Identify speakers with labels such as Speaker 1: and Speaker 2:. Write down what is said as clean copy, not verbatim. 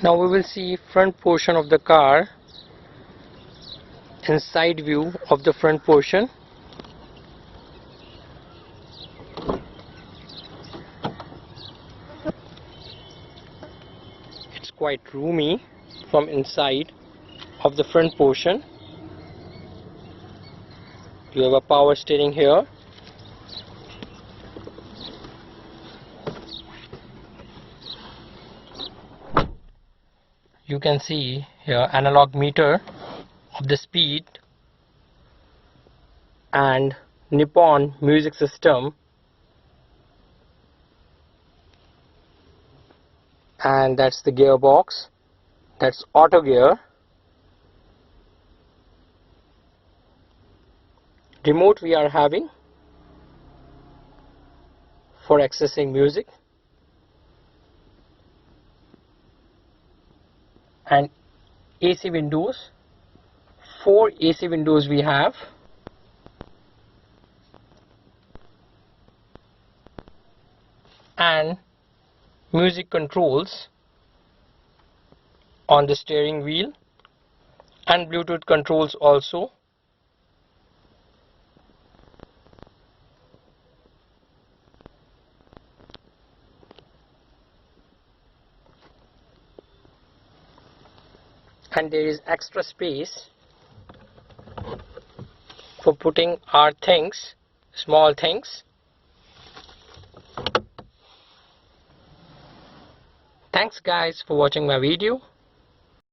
Speaker 1: Now we will see front portion of the car and side view of the front portion. It's quite roomy from inside of the front portion. You have a power steering here. You can see here analog meter of the speed and Nippon Music System, and that's the gearbox. That's auto gear. Remote we are having for accessing music, and AC windows. 4 AC windows we have. And music controls on the steering wheel and Bluetooth controls also. And there is extra space for putting our things, small things. Thanks guys for watching my video.